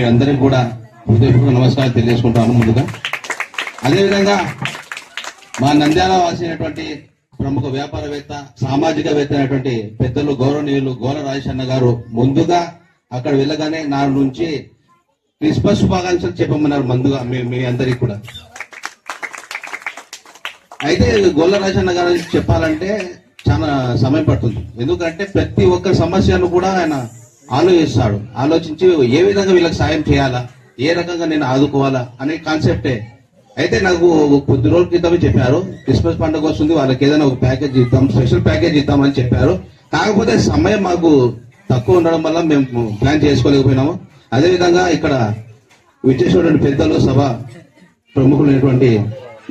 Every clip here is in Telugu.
మీ అందరికీ కూడా హృదయపూర్వక నమస్కారం తెలియజేసుకుంటాను. ముందుగా అదేవిధంగా మా నంద్యాల వాసినటువంటి ప్రముఖ వ్యాపారవేత్త సామాజికవేత్త అయినటువంటి పెద్దలు గౌరవనీయులు గోల రాజేశన్న గారు ముందుగా అక్కడ వెళ్ళగానే నా నుంచి క్రిస్మస్ శుభాకాంక్షలు చెప్పమన్నారు ముందుగా మీ అందరికీ కూడా. అయితే గోల రాజేశన్న గారు చెప్పాలంటే చాలా సమయం పడుతుంది. ఎందుకంటే ప్రతి ఒక్క సమస్యను కూడా ఆయన ఆలోచిస్తాడు. ఆలోచించి ఏ విధంగా వీళ్ళకి సాయం చేయాలా, ఏ రకంగా నేను ఆదుకోవాలా అనే కాన్సెప్టే. అయితే నాకు కొద్ది రోజుల క్రితమే చెప్పారు క్రిస్మస్ పండుగ వస్తుంది, వాళ్ళకి ఏదైనా ఒక ప్యాకేజ్ ఇద్దాం, స్పెషల్ ప్యాకేజ్ ఇద్దామని చెప్పారు. కాకపోతే సమయం మాకు తక్కువ ఉండడం వల్ల మేము ప్లాన్ చేసుకోలేకపోయినాము. అదేవిధంగా ఇక్కడ విచ్చేసినటువంటి పెద్దలు సభ ప్రముఖులైనటువంటి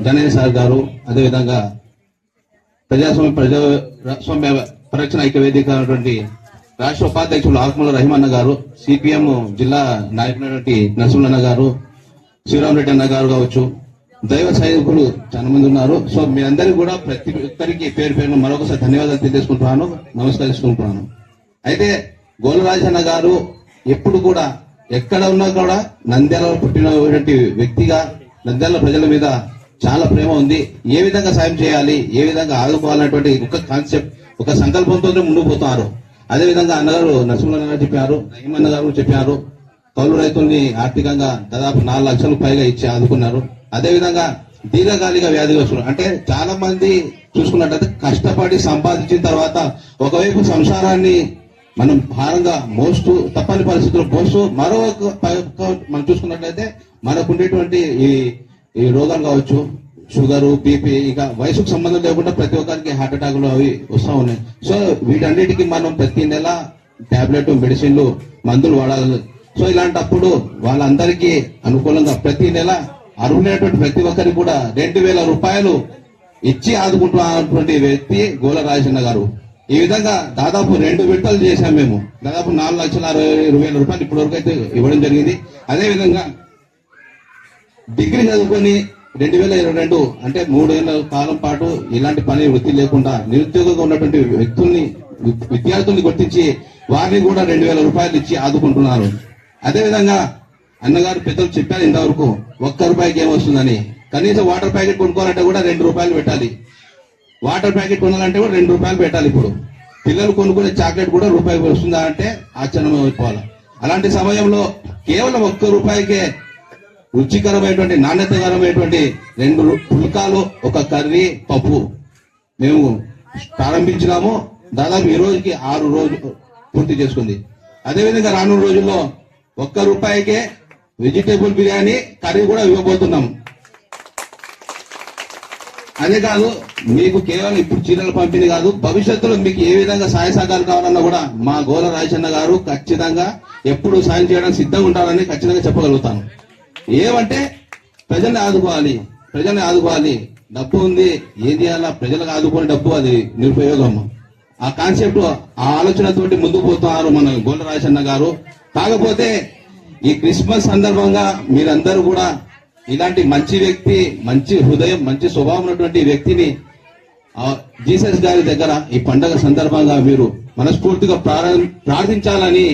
జనయ్య సార్ గారు, అదేవిధంగా ప్రజాస్వామ్య పరిరక్షణ ఐక్య వేదిక అయినటువంటి రాష్ట్ర ఉపాధ్యక్షులు ఆకుమల రహీమన్న గారు, సిపిఎం జిల్లా నాయకులైనటువంటి నరసింహన్న గారు, శివరామరెడ్డి అన్న గారు కావచ్చు, దైవ సైనికులు చాలా మంది ఉన్నారు. సో మీ అందరికీ కూడా ప్రతి ఒక్కరికి పేరు పేరున మరొకసారి ధన్యవాదాలు తెలియజేసుకుంటున్నాను, నమస్కరించుకుంటున్నాను. అయితే గోలరాజన్న గారు ఎప్పుడు కూడా ఎక్కడ ఉన్నా కూడా నంద్యాలలో పుట్టినటువంటి వ్యక్తిగా నంద్యాల ప్రజల మీద చాలా ప్రేమ ఉంది. ఏ విధంగా సాయం చేయాలి, ఏ విధంగా ఆదుకోవాలన్నటువంటి ఒక కాన్సెప్ట్, ఒక సంకల్పంతో ముందుకు పోతున్నారు. అదేవిధంగా అన్నగారు నరసింహన్న గారు చెప్పారు, రహీమన్న గారు చెప్పారు, కౌలు రైతుల్ని ఆర్థికంగా దాదాపు 4 లక్షలకు పైగా ఇచ్చి ఆదుకున్నారు. అదేవిధంగా దీర్ఘకాలిక వ్యాధిగ్రస్తులు అంటే చాలా మంది చూసుకున్నట్లయితే కష్టపడి సంపాదించిన తర్వాత ఒకవైపు సంసారాన్ని మనం భారంగా మోస్తూ తప్పని పరిస్థితుల్లో మోస్తూ మనం చూసుకున్నట్లయితే మనకు ఉండేటువంటి ఈ రోగాలు కావచ్చు, షుగరు, బీపీ, ఇక వయసుకు సంబంధం లేకుండా ప్రతి ఒక్కరికి హార్ట్ అటాక్లు అవి వస్తూ ఉన్నాయి. సో వీటన్నిటికీ మనం ప్రతి నెల టాబ్లెట్, మెడిసిన్లు, మందులు వాడాలి. సో ఇలాంటప్పుడు వాళ్ళందరికీ అనుకూలంగా ప్రతి నెల అర్హులైనటువంటి ప్రతి ఒక్కరికి కూడా 2,000 రూపాయలు ఇచ్చి ఆదుకుంటున్నటువంటి వ్యక్తి గోల రాజేశన్న గారు. ఈ విధంగా దాదాపు 2 విడతలు చేశాం మేము. దాదాపు 4,60,20,000 రూపాయలు ఇప్పటి వరకు అయితే ఇవ్వడం జరిగింది. అదేవిధంగా డిగ్రీ చదువుకొని 2022 అంటే 3 ఏళ్ల కాలం పాటు ఇలాంటి పని వృత్తి లేకుండా నిరుద్యోగంగా ఉన్నటువంటి విద్యార్థుల్ని గుర్తించి వారిని కూడా 2,000 రూపాయలు ఇచ్చి ఆదుకుంటున్నారు. అదేవిధంగా అన్నగారు పెద్దలు చెప్పారు ఇంతవరకు ₹1 ఏమొస్తుందని. కనీసం వాటర్ ప్యాకెట్ కొనుక్కోవాలంటే కూడా ₹2 పెట్టాలి. వాటర్ ప్యాకెట్ కొనాలంటే కూడా ₹2 పెట్టాలి. ఇప్పుడు పిల్లలు కొనుక్కునే చాక్లెట్ కూడా ₹1 వస్తుందా అంటే ఆశ్చర్యం అయిపోవాలి. అలాంటి సమయంలో కేవలం ₹1కే రుచికరమైనటువంటి నాణ్యతకరమైనటువంటి 2 పుల్కాలు, ఒక కర్రీ, పప్పు మేము ప్రారంభించినాము. దాదాపు ఈ రోజుకి 6 రోజులు పూర్తి చేసుకుంది. అదేవిధంగా రానున్న రోజుల్లో ₹1కే వెజిటేబుల్ బిర్యానీ, కర్రీ కూడా ఇవ్వబోతున్నాం. అదే కాదు, మీకు కేవలం ఇప్పుడు చీరల పంపిణీ కాదు, భవిష్యత్తులో మీకు ఏ విధంగా సహాయ సహకారాలు కావాలన్నా కూడా మా గోల రాజేశన్న గారు ఖచ్చితంగా ఎప్పుడు సాయం చేయడానికి సిద్ధంగా ఉంటారని ఖచ్చితంగా చెప్పగలుగుతాను. ఏమంటే ప్రజల్ని ఆదుకోవాలి. డబ్బు ఉంది, ఏం చేయాలా, ప్రజలకు ఆదుకోని డబ్బు అది నిరుపయోగం. ఆ కాన్సెప్ట్, ఆ ఆలోచనతోటి ముందుకు పోతున్నారు మన గోల రాజేశన్న గారు. కాకపోతే ఈ క్రిస్మస్ సందర్భంగా మీరందరూ కూడా ఇలాంటి మంచి వ్యక్తి, మంచి హృదయం, మంచి స్వభావం ఉన్నటువంటి వ్యక్తిని జీసస్ గారి దగ్గర ఈ పండగ సందర్భంగా మీరు మనస్ఫూర్తిగా ప్రార్థించాలని,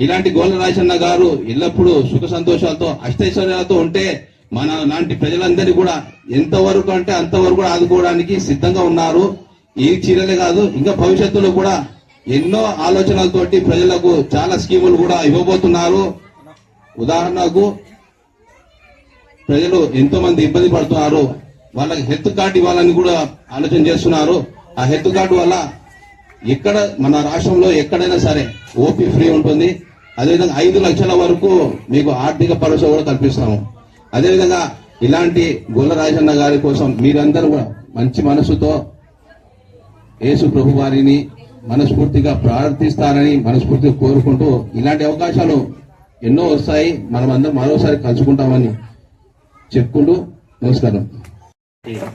ఇలాంటి గోల రాజేశన్న గారు ఎల్లప్పుడూ సుఖ సంతోషాలతో అష్టైశ్వర్యాలతో ఉంటే మన లాంటి ప్రజలందరినీ కూడా ఎంతవరకు అంటే అంతవరకు కూడా ఆదుకోవడానికి సిద్ధంగా ఉన్నారు. ఈ చీరలే కాదు, ఇంకా భవిష్యత్తులో కూడా ఎన్నో ఆలోచనలతోటి ప్రజలకు చాలా స్కీములు కూడా ఇవ్వబోతున్నారు. ఉదాహరణకు ప్రజలు ఎంతో మంది ఇబ్బంది పడుతున్నారు, వాళ్ళకి హెల్త్ కార్డు ఇవ్వాలని కూడా ఆలోచన చేస్తున్నారు. ఆ హెల్త్ కార్డు వల్ల ఎక్కడ మన రాష్ట్రంలో ఎక్కడైనా సరే ఓపీ ఫ్రీ ఉంటుంది. అదేవిధంగా 5 లక్షల వరకు మీకు ఆర్థిక భరోసా కూడా కల్పిస్తాము. అదేవిధంగా ఇలాంటి గోల రాజేశన్న గారి కోసం మీరందరూ కూడా మంచి మనసుతో యేసు ప్రభు వారిని మనస్ఫూర్తిగా ప్రార్థిస్తారని మనస్ఫూర్తిగా కోరుకుంటూ, ఇలాంటి అవకాశాలు ఎన్నో వస్తాయి, మనం అందరం మరోసారి కలుసుకుంటామని చెప్పుకుంటూ నమస్కారం.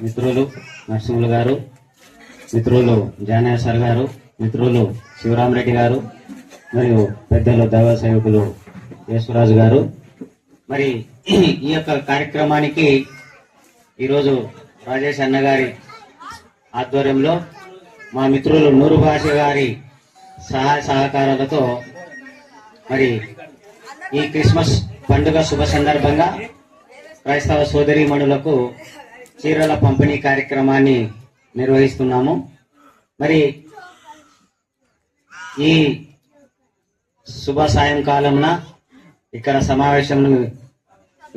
మిత్రులు నరసింహులు గారు, మిత్రులు జానయ్య సార్ గారు, మిత్రులు శివరామరెడ్డి గారు, మరియు పెద్దలు దైవ సేవకులు యేసురాజు గారు, మరి ఈ యొక్క కార్యక్రమానికి ఈరోజు రాజేష్ అన్న గారి ఆధ్వర్యంలో మా మిత్రులు నూరు భాష గారి సహాయ సహకారాలతో మరి ఈ క్రిస్మస్ పండుగ శుభ సందర్భంగా క్రైస్తవ సోదరీమణులకు చీరల పంపిణీ కార్యక్రమాన్ని నిర్వహిస్తున్నాము. మరి ఈ శుభ సాయంకాలమున ఇక్కడ సమావేశంను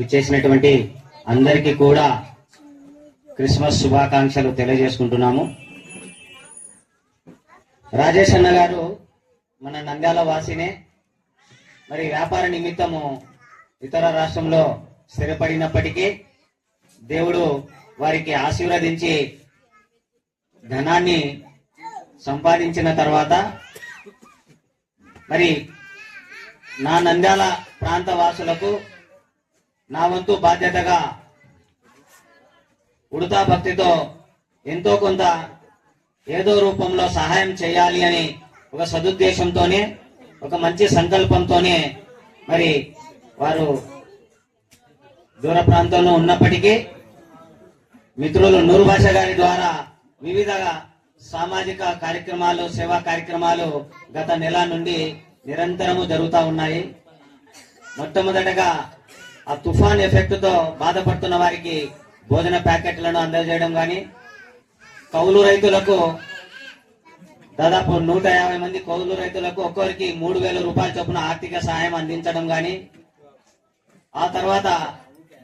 ఇచ్చేసినటువంటి అందరికీ కూడా క్రిస్మస్ శుభాకాంక్షలు తెలియజేసుకుంటున్నాము. రాజేష్ అన్న గారు మన నంద్యాల వాసినే. మరి వ్యాపార నిమిత్తము ఇతర రాష్ట్రంలో స్థిరపడినప్పటికీ దేవుడు వారికి ఆశీర్వదించి ధనాన్ని సంపాదించిన తర్వాత మరి నా నంద్యాల ప్రాంత వాసులకు నా వంతు బాధ్యతగా ఉడతా భక్తితో ఎంతో కొంత ఏదో రూపంలో సహాయం చేయాలి అని ఒక సదుద్దేశంతోనే, ఒక మంచి సంకల్పంతోనే మరి వారు దూర ప్రాంతంలో ఉన్నప్పటికీ మిత్రులు నూరు భాష గారి ద్వారా వివిధ సామాజిక కార్యక్రమాలు, సేవా కార్యక్రమాలు గత నెల నుండి నిరంతరము జరుగుతూ ఉన్నాయి. మొట్టమొదటగా ఆ తుఫాన్ ఎఫెక్ట్ తో బాధపడుతున్న వారికి భోజన ప్యాకెట్లను అందజేయడం కానీ, కౌలు రైతులకు దాదాపు 150 మంది కౌలు రైతులకు ఒక్కొరికి 3,000 రూపాయల చొప్పున ఆర్థిక సహాయం అందించడం కానీ, ఆ తర్వాత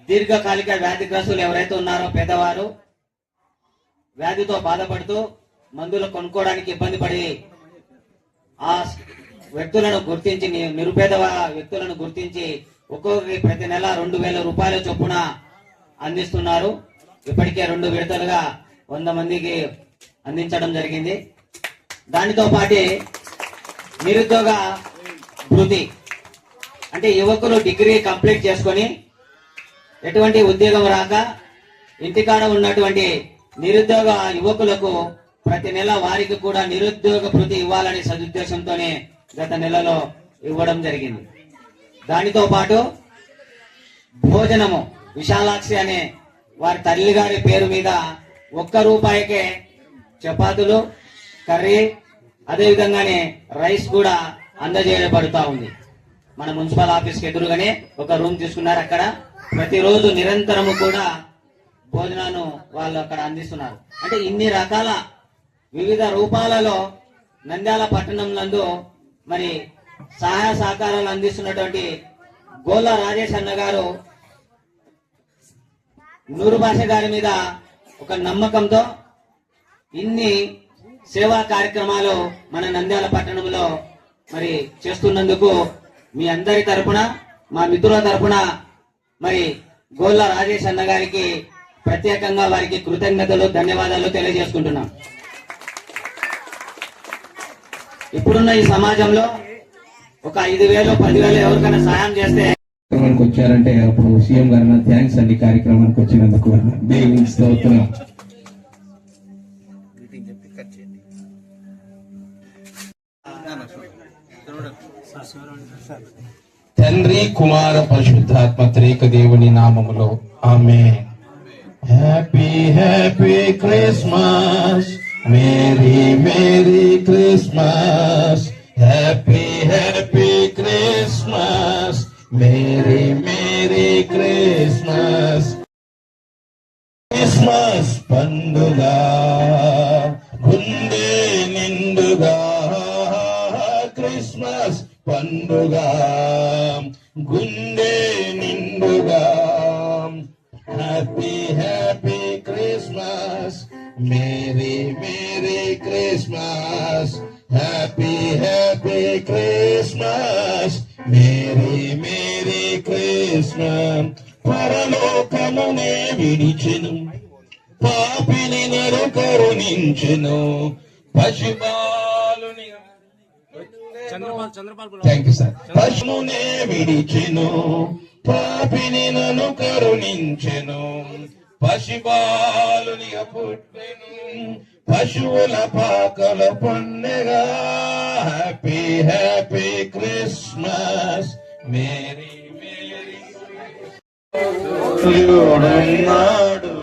దీర్ఘకాలిక వ్యాధిగ్రస్తులు ఎవరైతే ఉన్నారో పేదవారు వ్యాధితో బాధపడుతూ మందులు కొనుక్కోవడానికి ఇబ్బంది పడి ఆ వ్యక్తులను గుర్తించి, నిరుపేద వ్యక్తులను గుర్తించి ఒక్కొక్కరికి ప్రతి నెల 2,000 రూపాయల చొప్పున అందిస్తున్నారు. ఇప్పటికే 2 విడతలుగా 100 మందికి అందించడం జరిగింది. దానితో పాటు నిరుద్యోగ భృతి అంటే యువకులు డిగ్రీ కంప్లీట్ చేసుకొని ఎటువంటి ఉద్యోగం రాక ఇంటికాడ ఉన్నటువంటి నిరుద్యోగ యువకులకు ప్రతి నెల వారికి కూడా నిరుద్యోగ భృతి ఇవ్వాలనే సదుద్దేశంతోనే గత నెలలో ఇవ్వడం జరిగింది. దానితో పాటు భోజనము విశాలాక్షి అనే వారి తల్లి గారి పేరు మీద 1 రూపాయికే చపాతీలు, కర్రీ, అదే విధంగానే రైస్ కూడా అందజేయబడుతా ఉంది. మన మున్సిపల్ ఆఫీస్ కి ఎదురుగానే ఒక రూమ్ తీసుకున్నారు. అక్కడ ప్రతిరోజు నిరంతరము కూడా భోజనాన్ని వాళ్ళు అక్కడ అందిస్తున్నారు. అంటే ఇన్ని రకాల వివిధ రూపాలలో నంద్యాల పట్టణం నందు మరి సహాయ సహకారాలు అందిస్తున్నటువంటి గోళ్ళ రాజేష్ అన్న గారు నూరు భాష గారి మీద ఒక నమ్మకంతో ఇన్ని సేవా కార్యక్రమాలు మన నంద్యాల పట్టణంలో మరి చేస్తున్నందుకు మీ అందరి తరపున, మా మిత్రుల తరపున మరి గోళ్ళ రాజేష్ అన్న గారికి ప్రత్యేకంగా వారికి కృతజ్ఞతలు, ధన్యవాదాలు తెలియజేసుకుంటున్నాం. ఇప్పుడున్న ఈ సమాజంలో ఒక 5,000, 10,000 ఎవరికైనా సహాయం చేస్తే కార్యక్రమానికి వచ్చారంటే అప్పుడు సీఎం గారు థ్యాంక్స్ అండి కార్యక్రమానికి వచ్చినందుకు దేవునికి స్తోత్రం. తండ్రి, కుమార, పరిశుద్ధాత్మ త్రేక దేవుని నామములో ఆమేన్. Happy happy Christmas, merry merry Christmas, happy happy Christmas, merry merry Christmas. Christmas పండుగ గుండె నిండుగా, క్రిస్మస్ పండుగ గుండె నిండుగా, happy happy Christmas, merry merry Christmas, happy happy Christmas, merry merry Christmas. పరలోకమునే విడిచెను, పాపిని నరు కరుణించెను, పశుపాలుని థ్యాంక్ యూ సార్. పశువునే విడిచెను, పాపిని నన్ను కరుణించెను, పశుపాలునిగా పుట్టెను, పశువుల పాకల పండగా. Happy happy Christmas, merry merry నాడు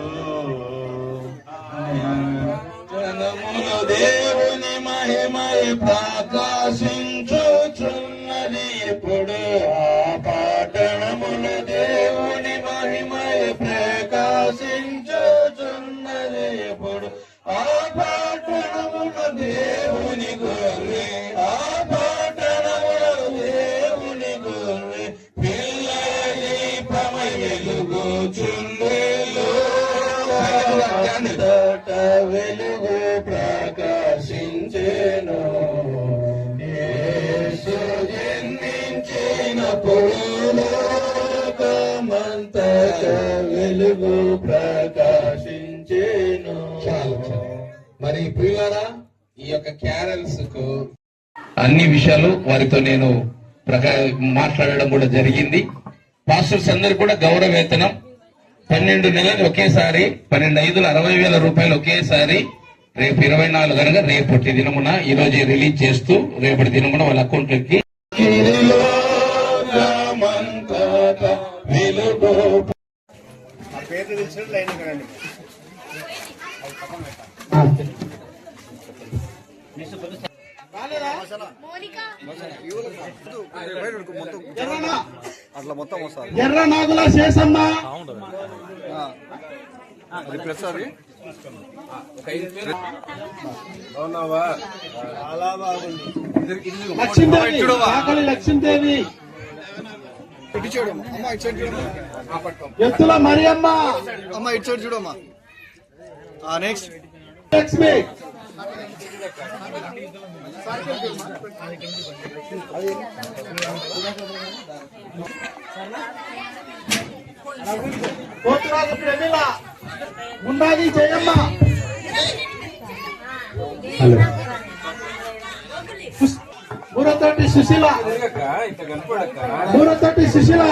జనములు దేవుని మహిమై ప్రకాశించుచున్నది ఇప్పుడు ఆ పట్టణములు ఆ పట్టణమున దేవుని గొర్రె, ఆ పట్టణమున దేవుని గొర్రె, పిల్లల దీపమై వెలుగుచుండెను. అంతట వెలుగు ప్రకాశించెను. యేసు జన్మించినప్పుడు లోకమంతట వెలుగు ప్రకాశించెను. చాలు. మరి ప్రియులారా, ఈ యొక్క క్యారల్స్ కు అన్ని విషయాలు వారితో నేను మాట్లాడడం కూడా జరిగింది. పాస్టర్స్ అందరు కూడా గౌరవ వేతనం 12 నెలలు ఒకేసారి 12,560,000 రూపాయలు ఒకేసారి రేపు 24 కనుక రేపటి దినమున ఈ రోజు రిలీజ్ చేస్తూ రేపటి దినమున వాళ్ళ అకౌంట్లకి అట్లా మొత్తం వస్తారు. ఎర్ర నాగుల శేషమ్మ, లక్ష్మీదేవి, ఆకలి లక్ష్మీదేవి, ఇటు చూడమ్మా అమ్మ, ఇటు సైడ్ చూడమ్మా. ఎత్తుల మరియమ్మ, అమ్మ ఇటు సైడ్ చూడమ్మా. నెక్స్ట్ లక్ష్మి, పోతురాజు ప్రమిళ, ముండాది జయమ్మ, మూరతోటి సుశీల, మూరతోటి సుశీల,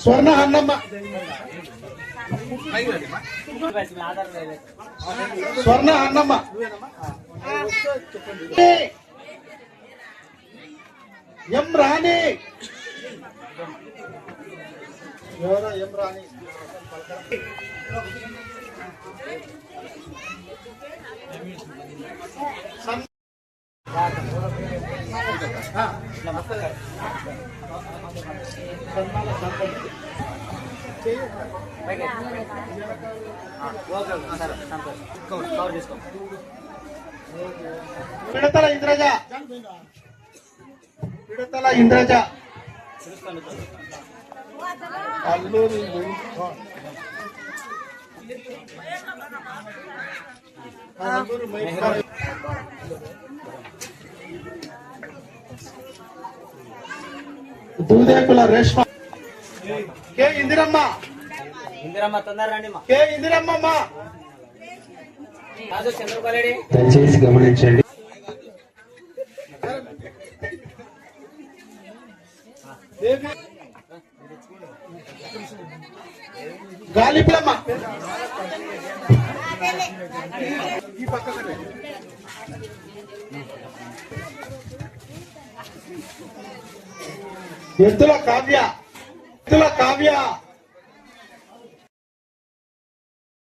స్వర్ణ అన్నమ్మ, స్వర్ణ అన్నమ్మ, ఎం రాణి, ఎవరో ఎం రాణి, పిడతల ఇంద్రజ, పిడతల ఇంద్రజ, అల్లూరి దూదేకుల రేష్మ, కే ఇందిరమ్మ, ఇందిరమ్మ తొందర రండి మా కే ఇందిరమ్మ, కాదు చంద్రబాలేడి. దయచేసి గమనించండి. గాలిపులమ్మ, ఎత్తుల కావ్య, ఎత్తుల కావ్య,